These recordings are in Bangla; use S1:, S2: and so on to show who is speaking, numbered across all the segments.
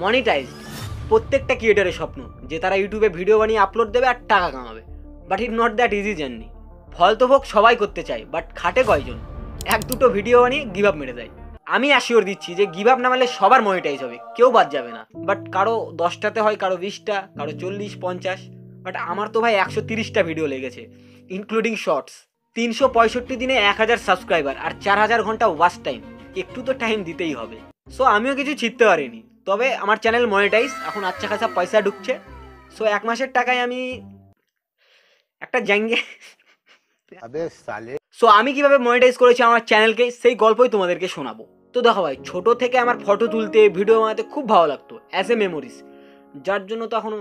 S1: মনিটাইজড। প্রত্যেকটা ক্রিয়েটারের স্বপ্ন যে তারা ইউটিউবে ভিডিও বানিয়ে আপলোড দেবে আর টাকা কামাবে, but it not that easy journey. ফল তো ভোগ সবাই করতে চায়, বাট খাটে কয়জন? এক দুটো ভিডিও বানিয়ে গিভ আপ মেরে দেয়। আমি অ্যাসিওর দিচ্ছি যে গিভ আপ না মারলে সবার মনিটাইজ হবে, কেউ বাদ যাবে না। বাট কারো 10টাতে হয়, কারো 20টা, কারো 40-50, বাট আমার তো ভাই 130টা ভিডিও লেগেছে ইনক্লুডিং শর্টস। 365 দিনে 1000 সাবস্ক্রাইবার আর 4000 ঘন্টা ওয়াচ টাইম। একটু তো টাইম দিতেই হবে। সো আমিও কিছু শিখতে পারিনি, তবে আমার চ্যানেল মনিটাইজ, এখন আচ্ছা খাসা পয়সা ঢুকছে। সো 1 মাসের টাকায় আমি একটা জাঙ্গে। সো আমি কিভাবে মনিটাইজ করেছি আমার চ্যানেলকে, সেই গল্পই তোমাদেরকে শোনাবো। তো দেখো ভাই, ছোট থেকে আমার ফটো তুলতে, ভিডিও বানাতে খুব ভালো লাগতো অ্যাজ এ মেমোরিজ, যার জন্য তো এখনো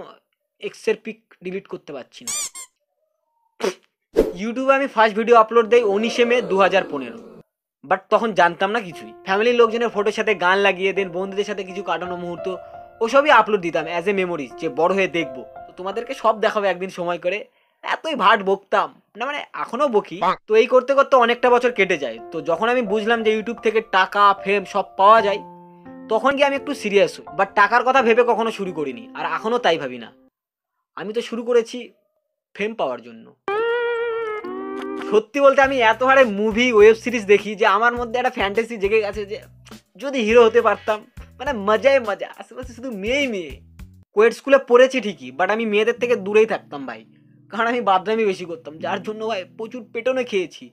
S1: এক্সের পিক ডিলিট করতে পারছি না। ইউটিউবে আমি ফার্স্ট ভিডিও আপলোড দেই 19 মে 2015, বাট তখন জানতাম না কিছুই। ফ্যামিলির লোকজনের ফটোর সাথে গান লাগিয়ে দেন, বন্ধুদের সাথে কিছু কাটানো মুহূর্ত ওসবই আপলোড দিতাম অ্যাজ এ মেমোরিজ, যে বড় হয়ে দেখবো। তো তোমাদেরকে সব দেখাবো একদিন সময় করে। এতই ভাট বকতাম না, মানে এখনো বকি। তো এই করতে করতে অনেকটা বছর কেটে যায়। তো যখন আমি বুঝলাম যে ইউটিউব থেকে টাকা, ফেম সব পাওয়া যায়, তখন গিয়ে আমি একটু সিরিয়াস হই। বাট টাকার কথা ভেবে কখনো শুরু করিনি, আর এখনো তাই ভাবি না। আমি তো শুরু করেছি ফেম পাওয়ার জন্য। সত্যি বলতে আমি এত হারে মুভি, ওয়েব সিরিজ দেখি যে আমার মধ্যে একটা ফ্যান্টাসি জেগে গেছে যে যদি হিরো হতে পারতাম। মানে মজাই মজা, আশেপাশে শুধু মেয়েই মেয়ে। কোয়েট স্কুলে পড়েছি ঠিকই, বাট আমি মেয়েদের থেকে দূরেই থাকতাম ভাই, কারণ আমি বাদরামি বেশি করতাম, যার জন্য ভাই প্রচুর পেটনে খেয়েছি।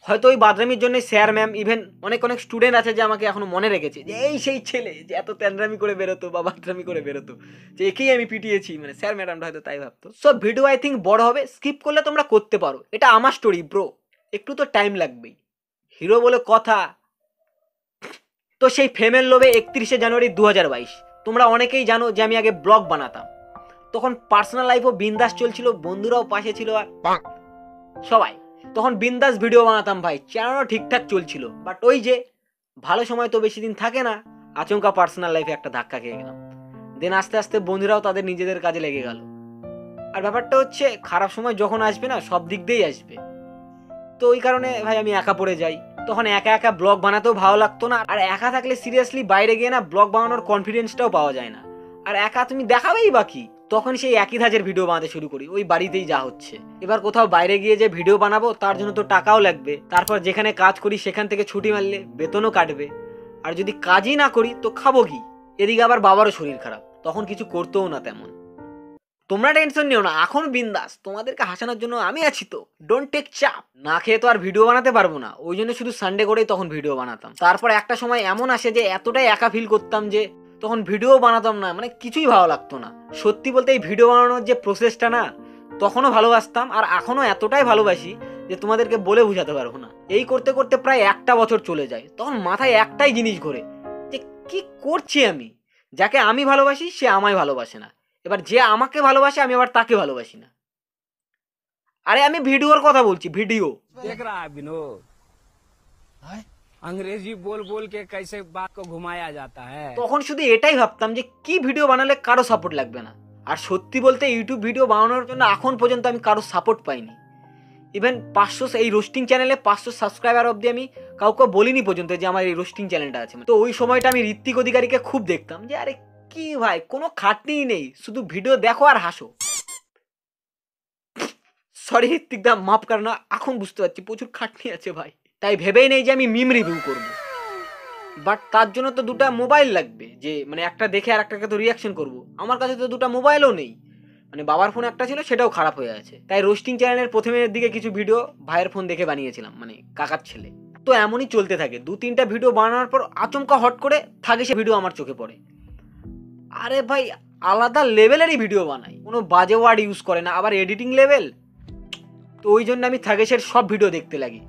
S1: হয়তো ওই বাদরামির জন্য স্যার, ম্যাম, ইভেন অনেক অনেক স্টুডেন্ট আছে যে আমাকে এখনো মনে রেখেছে, যে এই সেই ছেলে যে এত তেন্দ্রামি করে বেরোতো বা বাদরামি করে বেরোতো, যে একেই আমি পিটিয়েছি। মানে স্যার ম্যাডামরা হয়তো তাই ভাবতো। সো ভিডিও আই থিঙ্ক বড় হবে, স্কিপ করলে তোমরা করতে পারো, এটা আমার স্টোরি ব্রো, একটু তো টাইম লাগবেই। হিরো বলে কথা। তো সেই ফেমের লোভে 31শে জানুয়ারি 2022, তোমরা অনেকেই জানো যে আমি আগে ব্লগ বানাতাম। তখন পার্সোনাল লাইফও বিন্দাস চলছিল, বন্ধুরাও পাশে ছিল, আর সবাই। তখন বিন্দাস ভিডিও বানাতাম ভাই, চ্যানেলও ঠিকঠাক চলছিল। বাট ওই যে ভালো সময় তো বেশি দিন থাকে না, আচমকা পার্সোনাল লাইফে একটা ধাক্কা খেয়ে গেলাম। দেন আস্তে আস্তে বন্ধুরাও তাদের নিজেদের কাজে লেগে গেল। আর ব্যাপারটা হচ্ছে, খারাপ সময় যখন আসবে না, সব দিক দিয়েই আসবে। তো ওই কারণে ভাই আমি একা পড়ে যাই। তখন একা একা ব্লগ বানাতেও ভালো লাগতো না, আর একা থাকলে সিরিয়াসলি বাইরে গিয়ে না ব্লগ বানানোর কনফিডেন্সটাও পাওয়া যায় না। আর একা তুমি দেখাবেই বাকি। তখন সেই একই ধাঁচের ভিডিও বানাতে শুরু করি, ওই বাড়িতেই যা হচ্ছে। এবার কোথাও বাইরে গিয়ে যে ভিডিও বানাবো, তার জন্য তো টাকাও লাগবে। তারপর যেখানে কাজ করি সেখান থেকে ছুটি মারলে বেতনও কাটবে। আর যদি কাজই না করি তো খাবো কি? এদিকে আবার বাবারও শরীর খারাপ, তখন কিছু করতেও না তেমন। তোমরা টেনশন নিও না, এখন বিন্দাস, তোমাদেরকে হাসানোর জন্য আমি আছি তো, ডোন্ট টেক চাপ। না খেয়ে তো আর ভিডিও বানাতে পারবো না, ওই জন্য শুধু সানডে করেই তখন ভিডিও বানাতাম। তারপর একটা সময় এমন আসে যে এতটাই একা ফিল করতাম যে তখন ভিডিও বানাতাম না, মানে কিছুই ভালো লাগতো না। সত্যি বলতে এই ভিডিও বানানোর যে প্রসেসটা না, তখনও ভালোবাসতাম, আর এখনও এতটাই ভালোবাসি যে তোমাদেরকে বলে বোঝাতে পারবো না। এই করতে করতে প্রায় 1টা বছর চলে যায়। তখন মাথায় একটাই জিনিস ঘোরে, যে কি করছি আমি? যাকে আমি ভালোবাসি সে আমায় ভালোবাসে না, এবার যে আমাকে ভালোবাসে আমি আবার তাকে ভালোবাসি না। আরে আমি ভিডিওর কথা বলছি, ভিডিও।
S2: देख रहा है विनोद, अंग्रेजी बोल बोल के कैसे बात को घुमाया जाता है।
S1: তখন শুধু এটাই ভাবতাম যে কি ভিডিও বানালে কারো সাপোর্ট লাগবে না। আর সত্যি বলতে ইউটিউব ভিডিও বানানোর জন্য এখন পর্যন্ত আমি কারো সাপোর্ট পাইনি। ইভেন 500, এই রোস্টিং চ্যানেলে 500 সাবস্ক্রাইবার অবধি আমি কাউকে বলিনি পর্যন্ত যে আমার এই রোস্টিং চ্যানেলটা আছে। তো ওই সময়টা আমি ঋত্বিক অধিকারীকে খুব দেখতাম, যে আরে কি ভাই, কোনো খাটনিই নেই, শুধু ভিডিও দেখো আর হাসো। সরি ঋত্বিক দা, মাফ কর না, এখন বুঝতে পারছি প্রচুর খাটনি আছে ভাই। তাই ভেবেই নেই যে আমি মিম রিভিউ করব, বাট তার জন্য তো দুটো মোবাইল লাগবে, যে মানে একটা দেখে আর একটাকে তো রিয়াকশন করব। আমার কাছে তো দুটো মোবাইলও নেই, মানে বাবার ফোন একটা ছিল, সেটাও খারাপ হয়ে আছে। তাই রোস্টিং চ্যানেলের প্রথমের দিকে কিছু ভিডিও ভাইয়ের ফোন দেখে বানিয়েছিলাম, মানে কাকার ছেলে। তো এমনই চলতে থাকে, 2-3টা ভিডিও বানানোর পর আচমকা হট করে থাকে সে ভিডিও আমার চোখে পড়ে। আরে ভাই আলাদা লেভেলেরই ভিডিও বানাই, কোনো বাজে ওয়ার্ড ইউজ করে না, আবার এডিটিং লেভেল। তো ওই জন্য আমি থাগেশের সব ভিডিও দেখতে লাগি।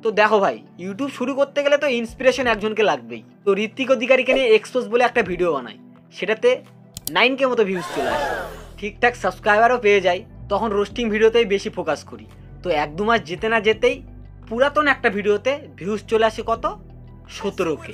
S1: তো দেখো ভাই, ইউটিউব শুরু করতে গেলে তো ইন্সপিরেশন একজনকে লাগবেই। তো ঋত্বিক অধিকারীকে নিয়ে এক্সপোজ বলে একটা ভিডিও বানাই, সেটাতে 9K মতো ভিউজ চলে আসে, ঠিকঠাক সাবস্ক্রাইবারও পেয়ে যাই। তখন রোস্টিং ভিডিওতেই বেশি ফোকাস করি। তো 1-2 মাস যেতে না যেতেই পুরাতন একটা ভিডিওতে ভিউজ চলে আসে কত, 17K।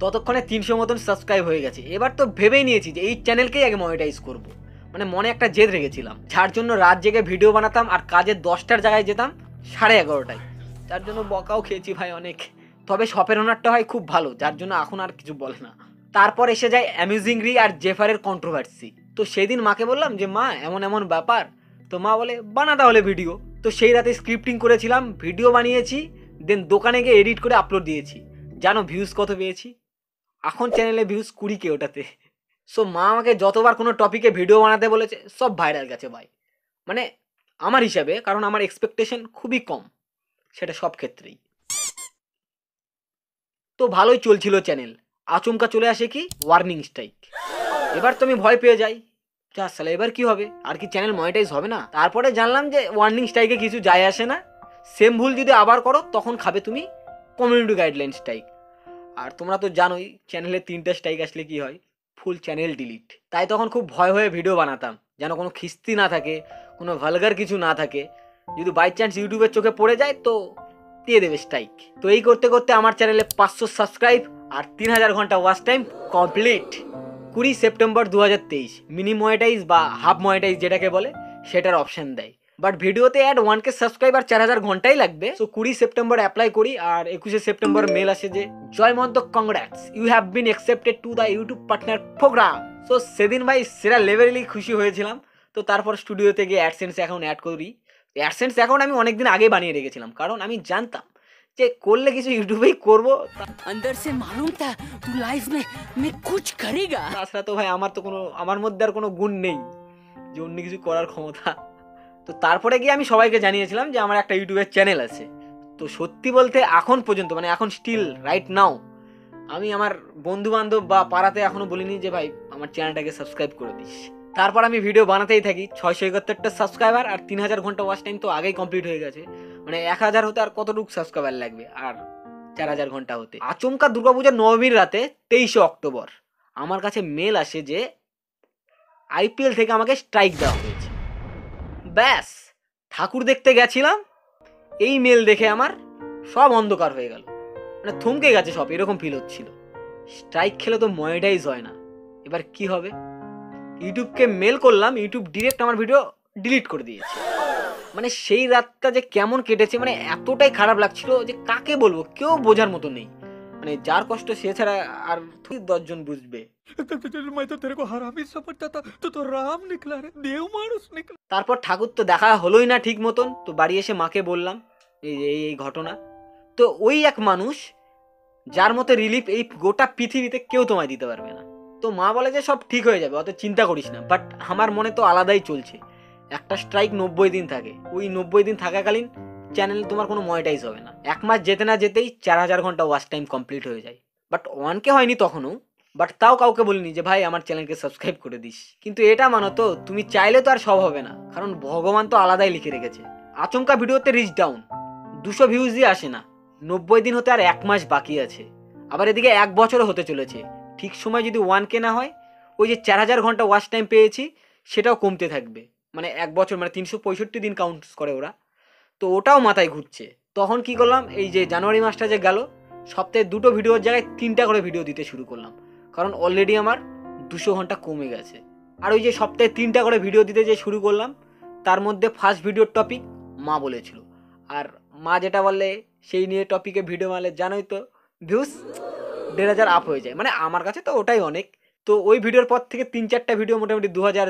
S1: ততক্ষণে 300 মতন সাবস্ক্রাইব হয়ে গেছে। এবার তো ভেবেই নিয়েছি যে এই চ্যানেলকেই আগে মনিটাইজ করব। মানে মনে একটা জেদ রেখেছিলাম, যার জন্য রাত জেগে ভিডিও বানাতাম, আর কাজের 10টার জায়গায় যেতাম 11:30টায়। যার জন্য বকাও খেয়েছি ভাই অনেক। তবে শপের ওনারটা হয় খুব ভালো, যার জন্য এখন আর কিছু বলে না। তারপর এসে যায় অ্যামিউজিংরি আর জেফারের কন্ট্রোভার্সি। তো সেদিন মাকে বললাম যে মা এমন এমন ব্যাপার, তো মা বলে বানা তাহলে ভিডিও। তো সেই রাতে স্ক্রিপ্টিং করেছিলাম, ভিডিও বানিয়েছি, দেন দোকানে গিয়ে এডিট করে আপলোড দিয়েছি। জানো ভিউজ কত পেয়েছি? এখন চ্যানেলে ভিউজ 20K ওটাতে। সো মা আমাকে যতবার কোনো টপিকে ভিডিও বানাতে বলেছে সব ভাইরাল গেছে ভাই, মানে আমার হিসাবে, কারণ আমার এক্সপেকটেশন খুবই কম সেটা সব ক্ষেত্রেই। তো ভালোই চলছিল চ্যানেল, আচমকা চলে আসে কি ওয়ার্নিং স্ট্রাইক। এবার তো আমি ভয় পেয়ে যাই, যা সালা এবার কি হবে, আর কি চ্যানেল মনিটাইজ হবে না? তারপরে জানলাম যে ওয়ার্নিং স্ট্রাইকে কিছু যায় আসে না, সেম ভুল যদি আবার করো তখন খাবে তুমি কমিউনিটি গাইডলাইন স্ট্রাইক। আর তোমরা তো জানোই চ্যানেলে 3টা স্ট্রাইক আসলে কি হয়, ফুল চ্যানেল ডিলিট। তাই তখন খুব ভয় হয়ে ভিডিও বানাতাম, যেন কোনো খিস্তি না থাকে, কোনো ভালগার কিছু না থাকে। যদি বাই চান্স ইউটিউবের চোখে পড়ে যায় তো দিয়ে দেবে স্ট্রাইক। তো এই করতে করতে আমার চ্যানেলে 500 সাবস্ক্রাইব আর 3000 ঘন্টা watch time complete. 20 September 2023 mini monetize বা হাফ মনিটাইজ যেটাকে বলে সেটার অপশন দেয়, বাট ভিডিওতে অ্যাড 1K সাবস্ক্রাইব আর 4000 ঘন্টাই লাগবে। সো 20 সেপ্টেম্বর অ্যাপ্লাই করি আর 21 সেপ্টেম্বর মেল আসে যে জয় মন্ত congrats, you have been accepted to the YouTube partner program. So সেদিন ভাই সেরা লেভেলেই খুশি হয়েছিলাম। তো তারপর স্টুডিওতে গিয়ে অ্যাডসেন্স অ্যাকাউন্ট অ্যাড করি। অ্যাডসেন্স অ্যাকাউন্ট আমি অনেকদিন আগে বানিয়ে রেখেছিলাম, কারণ আমি জানতাম যে করলে কিছু ইউটিউবেই করবো,
S3: अंदर से मालूम था तू लाइफ में कुछ करेगा।
S1: তাছাড়া তো ভাই আমার মধ্যে আর কোনো গুণ নেই যে অন্য কিছু করার ক্ষমতা। তো তারপরে গিয়ে আমি সবাইকে জানিয়েছিলাম যে আমার একটা ইউটিউবের চ্যানেল আছে। তো সত্যি বলতে এখন পর্যন্ত, মানে এখন স্টিল রাইট নাও, আমি আমার বন্ধু বান্ধব বা পাড়াতে এখনো বলিনি যে ভাই আমার চ্যানেলটাকে সাবস্ক্রাইব করে দিস। তারপর আমি ভিডিও বানাতেই থাকি, 671টা সাবস্ক্রাইবার আর 3000 ঘন্টা ওয়াচ টাইম তো আগেই কমপ্লিট হয়ে গেছে। মানে 1000 হতে আর কতটুকু সাবস্ক্রাইবার লাগবে, আর 4000 ঘন্টা হতে। আচমকা দুর্গাপূজার নবমীর রাতে 23শে অক্টোবর আমার কাছে মেল আসে যে আইপিএল থেকে আমাকে স্ট্রাইক দেওয়া হয়েছে। ব্যাস, ঠাকুর দেখতে গেছিলাম, এই মেল দেখে আমার সব অন্ধকার হয়ে গেল, মানে থমকে গেছে সব, এরকম ফিল হচ্ছিল। স্ট্রাইক খেলে তো মনিটাইজ হয় না, এবার কি হবে? ইউটিউবকে মেল করলাম, ইউটিউব ডিরেক্ট আমার ভিডিও ডিলিট করে দিয়েছে। মানে সেই রাতটা যে কেমন কেটেছে, মানে এতটাই খারাপ লাগছিল যে কাকে বলবো, কেউ বোঝার মতো নেই। মানে যার কষ্ট সে ছাড়া আর 10 জন বুঝবে।
S4: मैं तो तेरे को हरामी समझता था, तो राम निकला रे, देव मानुस निकला।
S1: তারপর ঠাকুর তো দেখা হলোই না ঠিক মতন। তো বাড়ি এসে মাকে বললাম এই ঘটনা। তো ওই এক মানুষ যার মতো রিলিফ এই গোটা পৃথিবীতে কেউ তোমায় দিতে পারবে না। তো মা বলে যে সব ঠিক হয়ে যাবে, অত চিন্তা করিস না। বাট আমার মনে তো আলাদাই চলছে, একটা স্ট্রাইক 90 দিন থাকে, ওই 90 দিন থাকাকালীন চ্যানেল তোমার কোনো মনিটাইজ হবে না। 1 মাস যেতে না যেতেই 4000 ঘন্টা ওয়াচ টাইম কমপ্লিট হয়ে যায়। বাট 1K হয়নি তখনও, বাট তাও কাউকে বলিনি যে ভাই আমার চ্যানেলকে সাবস্ক্রাইব করে দিস। কিন্তু এটা মানো তো, তুমি চাইলে তো আর সব হবে না, কারণ ভগবান তো আলাদাই লিখে রেখেছে। আচমকা ভিডিওতে রিচ ডাউন, 200 ভিউজই আসে না, 90 দিন হতে আর 1 মাস বাকি আছে। আবার এদিকে 1 বছরও হতে চলেছে, ঠিক সময় যদি 1K না হয়, ওই যে 4000 ঘন্টা ওয়াচ টাইম পেয়েছি সেটাও কমতে থাকবে। মানে 1 বছর মানে 365 দিন কাউন্টস করে ওরা, তো ওটাও মাথায় ঘুরছে। তখন কি করলাম, এই যে জানুয়ারি মাসটা যে গেল, সপ্তাহে 2টো ভিডিওর জায়গায় 3টা করে ভিডিও দিতে শুরু করলাম, কারণ অলরেডি আমার 200 ঘন্টা কমে গেছে। আর ওই যে সপ্তাহে 3টা করে ভিডিও দিতে যে শুরু করলাম, তার মধ্যে ফার্স্ট ভিডিওর টপিক মা বলেছিল, আর মা যেটা বললে সেই নিয়ে টপিকে ভিডিও বানালে জানোই তো ভিউজ 1500 আপ হয়ে যায়। মানে আমার কাছে তো ওটাই অনেক। তো ওই ভিডিওর পর থেকে 3-4টা ভিডিও মোটামুটি 2000,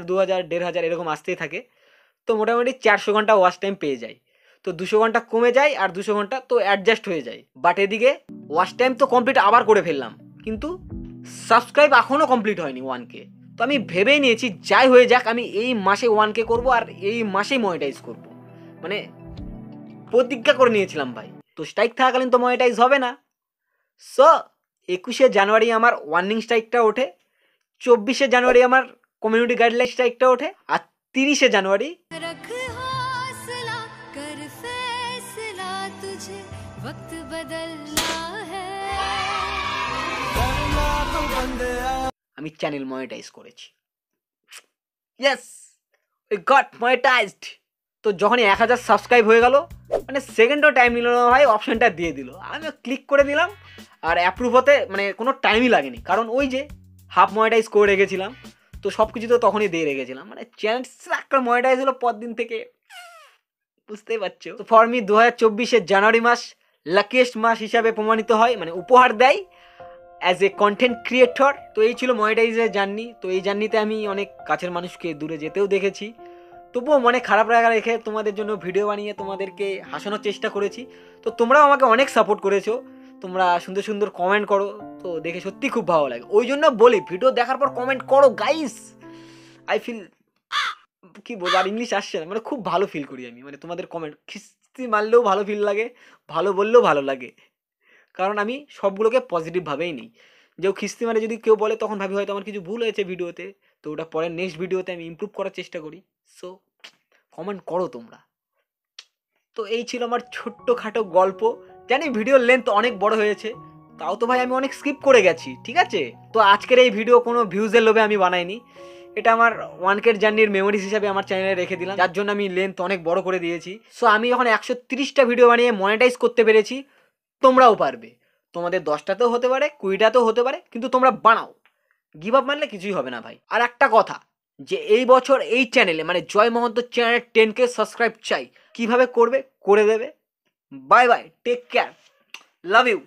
S1: 1500 এরকম আসতেই থাকে। তো মোটামুটি 400 ঘন্টা ওয়াচ টাইম পেয়ে যায়। তো 200 ঘন্টা কমে যায় আর 200 ঘন্টা তো অ্যাডজাস্ট হয়ে যায়। বাট এদিকে ওয়াচ টাইম তো কমপ্লিট আবার করে ফেললাম, কিন্তু সাবস্ক্রাইব এখনও কমপ্লিট হয়নি 1K। তো আমি ভেবেই নিয়েছি যাই হয়ে যাক আমি এই মাসে 1K করবো আর এই মাসেই মনিটাইজ করবো, মানে প্রতিজ্ঞা করে নিয়েছিলাম ভাই। তো স্ট্রাইক থাকাকালীন তো মনিটাইজ হবে না। সো 21শে জানুয়ারি আমার ওয়ার্নিং স্ট্রাইকটা ওঠে, 24শে জানুয়ারি আমার কমিউনিটি গাইডলাইন স্ট্রাইকটা ওঠে, আর 30শে জানুয়ারি
S5: रख हौसला कर फैसला तुझे वक्त बदलना है।
S1: আমি চ্যানেল মনিটাইজ করেছি। Yes, we got monetised. তো যখনই 1000 সাবস্ক্রাইব হয়ে গেল, মানে সেকেন্ডও টাইম নিল না ভাই, অপশনটা দিয়ে দিল, আমি ক্লিক করে দিলাম আর অ্যাপ্রুভ হতে মানে কোনো টাইমই লাগেনি, কারণ ওই যে হাফ মনিটাইজ করে রেখেছিলাম, তো সব কিছু তো তখনই দিয়ে রেখেছিলাম। মানে চ্যানেল একটা মনিটাইজ হলো, পর দিন থেকে বুঝতেই পারছো। তো ফর মি 2024 জানুয়ারি মাস লাকিয়েস্ট মাস হিসাবে প্রমাণিত হয়, মানে উপহার দেয় অ্যাজ এ কন্টেন্ট ক্রিয়েটর। তো এই ছিল মনিটাইজের জার্নি। তো এই জার্নিতে আমি অনেক কাছের মানুষকে দূরে যেতেও দেখেছি, তবুও মনে খারাপ লাগা রেখে তোমাদের জন্য ভিডিও বানিয়ে তোমাদেরকে হাসানোর চেষ্টা করেছি। তো তোমরাও আমাকে অনেক সাপোর্ট করেছো, তোমরা সুন্দর সুন্দর কমেন্ট করো, তো দেখে সত্যি খুব ভালো লাগে। ওই জন্য বলি ভিডিও দেখার পর কমেন্ট করো গাইস। আই ফিল, কি বলবো আর ইংলিশ আসছে না, মানে খুব ভালো ফিল করি আমি, মানে তোমাদের কমেন্ট খিস্তি মারলেও ভালো ফিল লাগে, ভালো বললেও ভালো লাগে, কারণ আমি সবগুলোকে পজিটিভভাবেই নিই। যে খিস্তি মানে যদি কেউ বলে তখন ভাবি হয়তো আমার কিছু ভুল হয়েছে ভিডিওতে, তো ওটা পরের নেক্সট ভিডিওতে আমি ইমপ্রুভ করার চেষ্টা করি। সো কমেন্ট করো তোমরা। তো এই ছিল আমার ছোট্টখাটো গল্প। জানি ভিডিওর লেন্থ অনেক বড় হয়েছে, তাও তো ভাই আমি অনেক স্কিপ করে গেছি, ঠিক আছে। তো আজকের এই ভিডিও কোনো ভিউজের লোভে আমি বানাইনি, এটা আমার 1K জার্নির মেমোরিজ হিসাবে আমার চ্যানেলে রেখে দিলাম, যার জন্য আমি লেন্থ অনেক বড় করে দিয়েছি। সো আমি যখন 130টা ভিডিও বানিয়ে মনিটাইজ করতে পেরেছি, তোমরাও পারবে। তোমাদের 10টাতেও হতে পারে, 20টাতেও হতে পারে, কিন্তু তোমরা বানাও। গিভ আপ মানলে কিছুই হবে না ভাই। আর একটা কথা, যে এই বছর এই চ্যানেলে মানে জয় মহন্ত চ্যানেলে 10K সাবস্ক্রাইব চাই। কিভাবে করবে, করে দেবে। Bye bye, take care, love you.